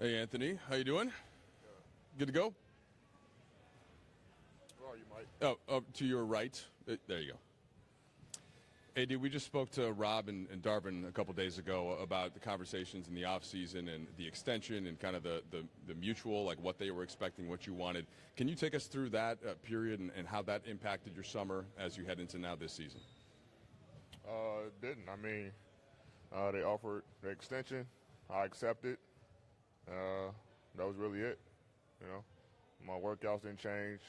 Hey, Anthony. How you doing? Good to go? Well, you might. Oh, to your right. There you go. AD, we just spoke to Rob and Darvin a couple days ago about the conversations in the offseason and the extension and kind of the mutual, like what they were expecting, what you wanted. Can you take us through that period and how that impacted your summer as you head into now this season? It didn't. I mean, they offered the extension. I accepted. That was really it. You know, my workouts didn't change.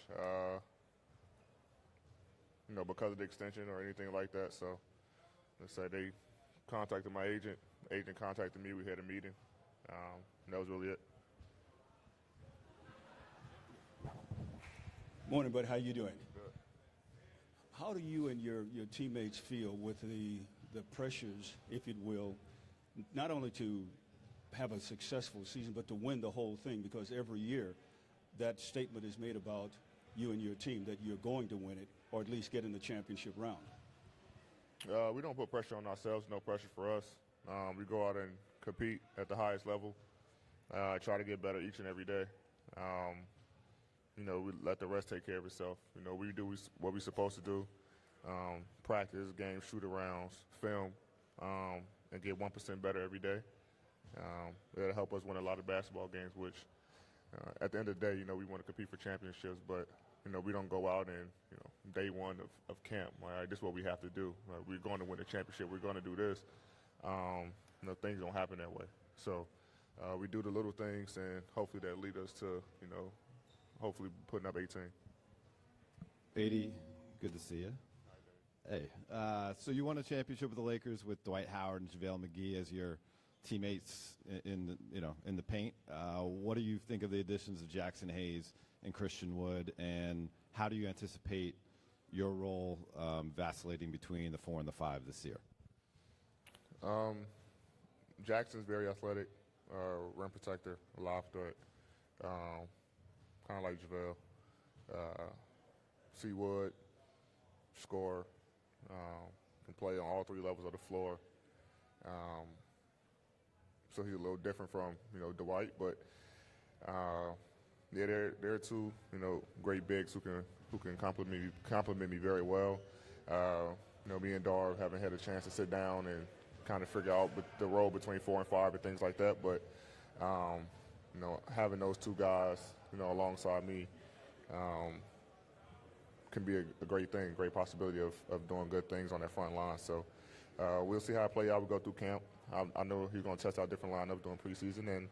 Because of the extension or anything like that. So, let's say they contacted my agent. The agent contacted me. We had a meeting. And that was really it. Morning, bud. How you doing? Good. How do you and your teammates feel with the pressures, if you will, not only to have a successful season, but to win the whole thing? Because every year that statement is made about you and your team that you're going to win it or at least get in the championship round. We don't put pressure on ourselves, no pressure for us. We go out and compete at the highest level, try to get better each and every day. We let the rest take care of itself. We do what we're supposed to do, practice, games, shoot-arounds, film, and get 1% better every day. It'll help us win a lot of basketball games, which at the end of the day, we want to compete for championships, but we don't go out and, day one of camp, all right, this is what we have to do. We're going to win a championship. We're going to do this. Things don't happen that way. So we do the little things, and hopefully that lead us to, hopefully putting up 18. 80, good to see you. Hey, so you won a championship with the Lakers with Dwight Howard and JaVale McGee as your teammates in the paint. What do you think of the additions of Jackson Hayes and Christian Wood, and how do you anticipate your role vacillating between the 4 and the 5 this year? Jackson's very athletic, rim protector, a lob threat, kind of like JaVale. C. Wood, scorer, can play on all 3 levels of the floor. So he's a little different from, Dwight, but they're 2, great bigs who can compliment me very well. Me and Dar haven't had a chance to sit down and kind of figure out the role between 4 and 5 and things like that. But having those 2 guys, alongside me, can be a great thing, great possibility of doing good things on that front line. So we'll see how it plays out. We go through camp. I know he's going to test out different lineups during preseason, and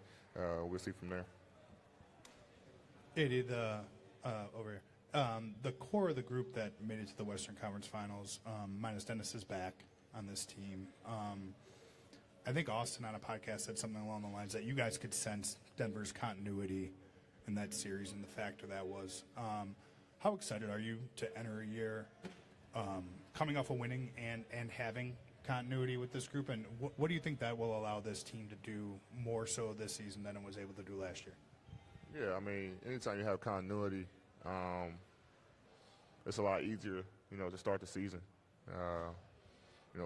we'll see from there. Over here. The core of the group that made it to the Western Conference Finals, minus Dennis, is back on this team. I think Austin on a podcast said something along the lines that you guys could sense Denver's continuity in that series, and the factor that was. How excited are you to enter a year coming off of winning and having continuity with this group, and what do you think that will allow this team to do more so this season than it was able to do last year? Yeah, I mean, anytime you have continuity, it's a lot easier, to start the season.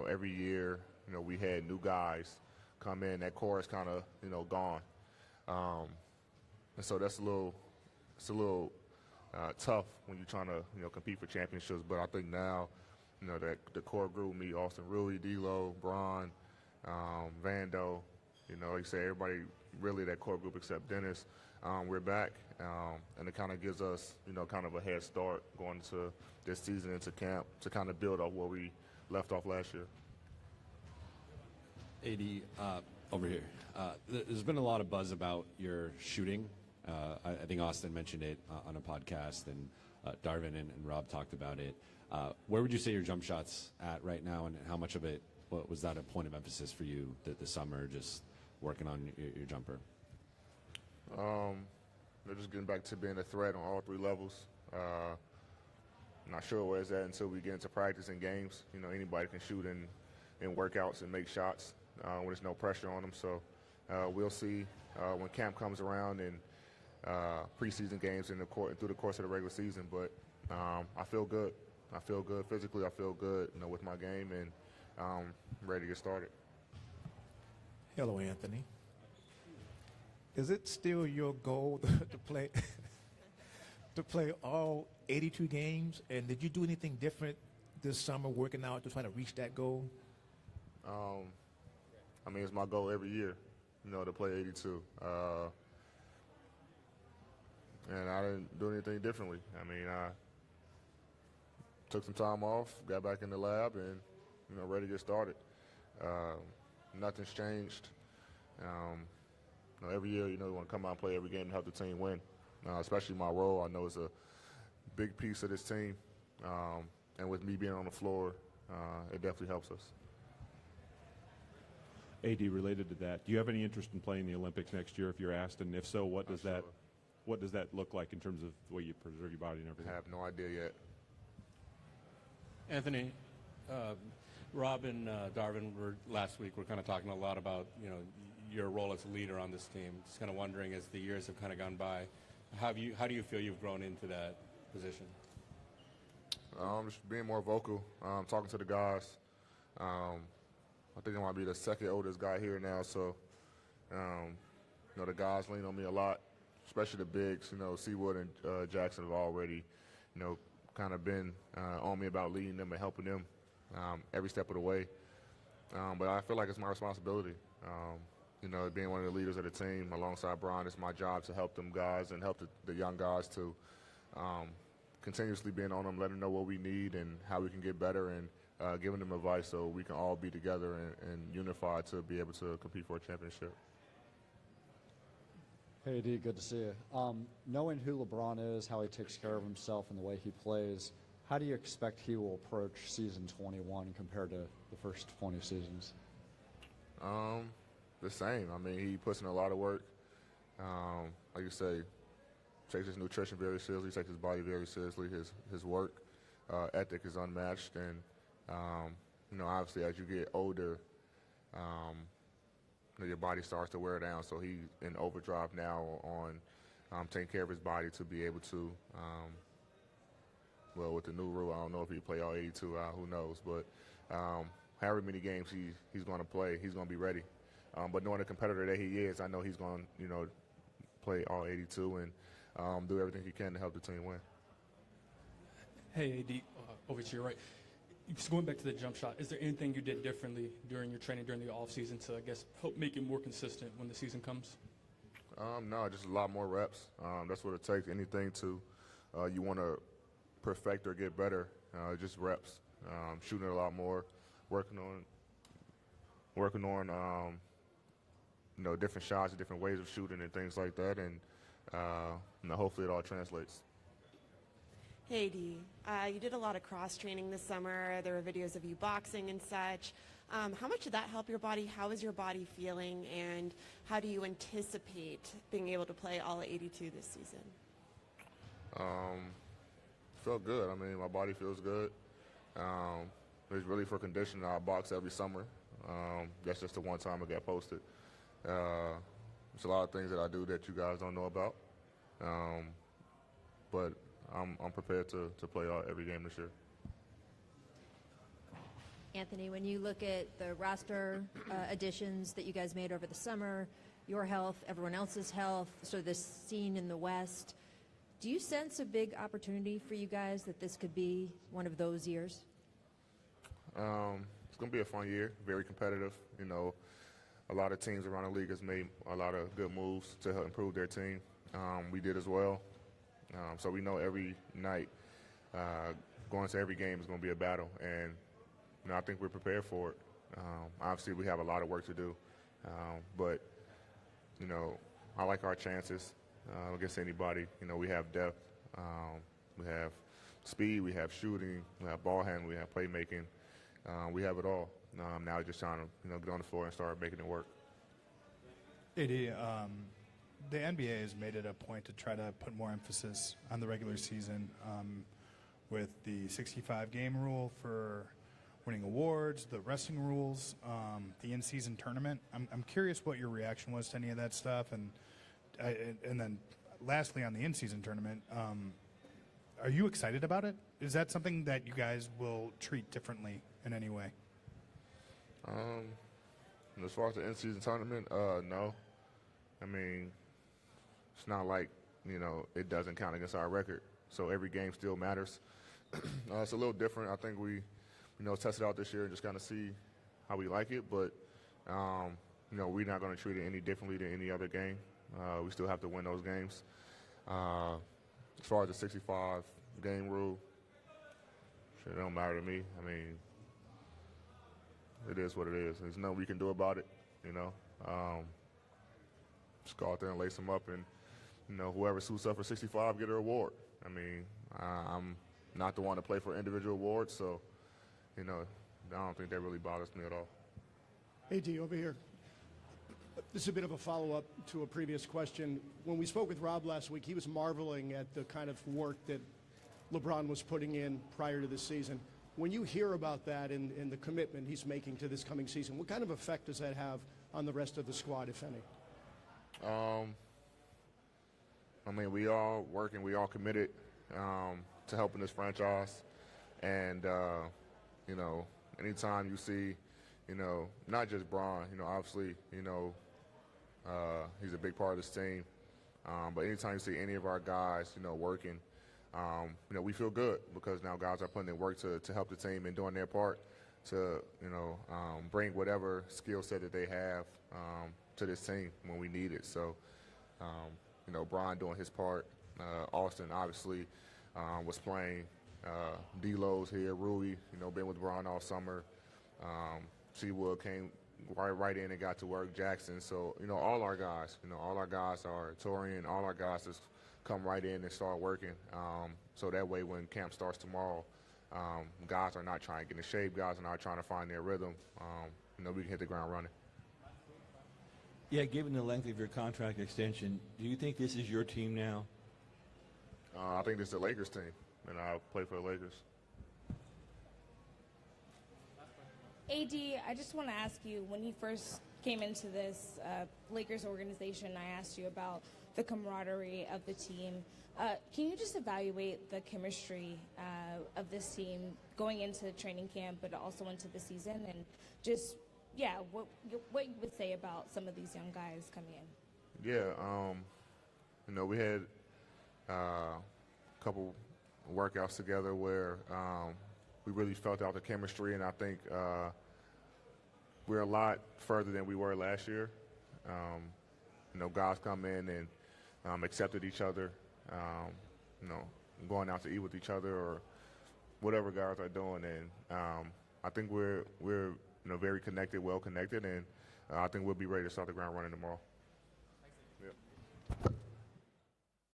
Every year, we had new guys come in. That core is kind of, gone, and so that's a little tough when you're trying to, compete for championships. But I think now, that the core group, me, Austin Rui, D'Lo, Bron, Vando, like you say, everybody really that core group except Dennis, we're back, and it kind of gives us, kind of a head start going into this season, into camp, to kind of build off where we left off last year. AD, over here. There's been a lot of buzz about your shooting. I think Austin mentioned it on a podcast, and Darvin and Rob talked about it. Where would you say your jump shot's at right now, and how much of it was that a point of emphasis for you this summer, just working on your jumper? They're just getting back to being a threat on all 3 levels. Not sure where it's at until we get into practice and games. Anybody can shoot in workouts and make shots when there's no pressure on them. So we'll see when camp comes around and preseason games through the course of the regular season. But I feel good. I feel good physically. I feel good, with my game, and ready to get started. Hello, Anthony. is it still your goal to play to play all 82 games? And did you do anything different this summer working out to try to reach that goal? I mean, it's my goal every year, to play 82. And I didn't do anything differently. I mean, I took some time off, got back in the lab, and, ready to get started. Nothing's changed. Every year, we want to come out and play every game and help the team win. Especially my role, I know it's a big piece of this team. And with me being on the floor, it definitely helps us. AD, related to that, do you have any interest in playing the Olympics next year if you're asked? And if so, what does that look like in terms of the way you preserve your body and everything? I have no idea yet. Anthony, Rob and Darvin last week were kind of talking a lot about, your role as a leader on this team. Just kind of wondering, as the years have kind of gone by, how do you feel you've grown into that position? Just being more vocal, talking to the guys. I think I might be the second oldest guy here now, so the guys lean on me a lot, especially the bigs. Seawood and Jackson have already, kind of been on me about leading them and helping them every step of the way. But I feel like it's my responsibility. Being one of the leaders of the team alongside Brian, it's my job to help them guys and help the young guys to continuously being on them, letting them know what we need and how we can get better, and giving them advice so we can all be together and unified to be able to compete for a championship. Hey, D, good to see you. Knowing who LeBron is, how he takes care of himself and the way he plays, how do you expect he will approach season 21 compared to the first 20 seasons? The same. I mean, he puts in a lot of work. Like you say, takes his nutrition very seriously, takes his body very seriously. His work ethic is unmatched. And, obviously as you get older, your body starts to wear down. So he's in overdrive now on taking care of his body to be able to, with the new rule, I don't know if he play all 82 out, who knows. But however many games he's going to play, he's going to be ready. But knowing the competitor that he is, I know he's going to, play all 82 and do everything he can to help the team win. Hey, AD, over to your right. Just going back to the jump shot, is there anything you did differently during your training during the offseason to, I guess, help make it more consistent when the season comes? No, just a lot more reps. That's what it takes. Anything you want to perfect or get better, just reps. Shooting a lot more, working on different shots, different ways of shooting and things like that, and hopefully it all translates. Hey, D. You did a lot of cross-training this summer. There were videos of you boxing and such. How much did that help your body? How is your body feeling? And how do you anticipate being able to play all 82 this season? Felt good. I mean, my body feels good. It's really for conditioning. I box every summer. That's just the one time I got posted. There's a lot of things that I do that you guys don't know about. But I'm prepared to play every game this year. Anthony, when you look at the roster additions that you guys made over the summer, your health, everyone else's health, so this scene in the West, do you sense a big opportunity for you guys that this could be one of those years? It's going to be a fun year, very competitive. A lot of teams around the league has made a lot of good moves to help improve their team. We did as well. So we know every night going to every game is going to be a battle, and I think we're prepared for it. Obviously, we have a lot of work to do, but I like our chances against anybody. We have depth, we have speed, we have shooting, we have ball handling, we have playmaking. We have it all. Now just trying to get on the floor and start making it work. AD, the NBA has made it a point to try to put more emphasis on the regular season with the 65-game rule for winning awards, the resting rules, the in-season tournament. I'm curious what your reaction was to any of that stuff. And then lastly, on the in-season tournament, are you excited about it? Is that something that you guys will treat differently in any way? As far as the in-season tournament, no. I mean, it's not like, you know, it doesn't count against our record. So every game still matters. It's a little different. I think we, you know, tested out this year and just kind of see how we like it. But, you know, we're not going to treat it any differently than any other game. We still have to win those games. As far as the 65-game rule, it don't matter to me. I mean, it is what it is. There's nothing we can do about it, you know. Just go out there and lace them up, and, you know, whoever suits up for 65 get a reward. I mean, I'm not the one to play for individual awards, so, you know, I don't think that really bothers me at all. AD, over here. This is a bit of a follow-up to a previous question. When we spoke with Rob last week, he was marveling at the kind of work that LeBron was putting in prior to the season. When you hear about that and the commitment he's making to this coming season, what kind of effect does that have on the rest of the squad, if any? I mean, we all working, we all committed to helping this franchise. And, you know, anytime you see, you know, not just Bron, you know, obviously, you know, he's a big part of this team. But anytime you see any of our guys, you know, working, you know, we feel good because now guys are putting in work to help the team and doing their part to, you know, bring whatever skill set that they have to this team when we need it. So, you know, Bron doing his part. Austin obviously was playing. D-Lo's here. Rui, you know, been with Bron all summer. Seawood came right in and got to work. Jackson. So, you know, all our guys are Torian. All our guys just come right in and start working. So that way when camp starts tomorrow, guys are not trying to get in shape. Guys are not trying to find their rhythm. You know, we can hit the ground running. Yeah, given the length of your contract extension, do you think this is your team now? I think this is the Lakers team, and I play for the Lakers. AD, I just want to ask you, when you first came into this Lakers organization, I asked you about the camaraderie of the team. Can you just evaluate the chemistry of this team going into training camp, but also into the season, and just, yeah, what you would say about some of these young guys coming in? Yeah, you know, we had a couple workouts together where we really felt out the chemistry, and I think we're a lot further than we were last year. You know, guys come in and accepted each other, you know, going out to eat with each other or whatever guys are doing, and I think we're you know, very connected, well connected, and I think we'll be ready to start the ground running tomorrow. Yep.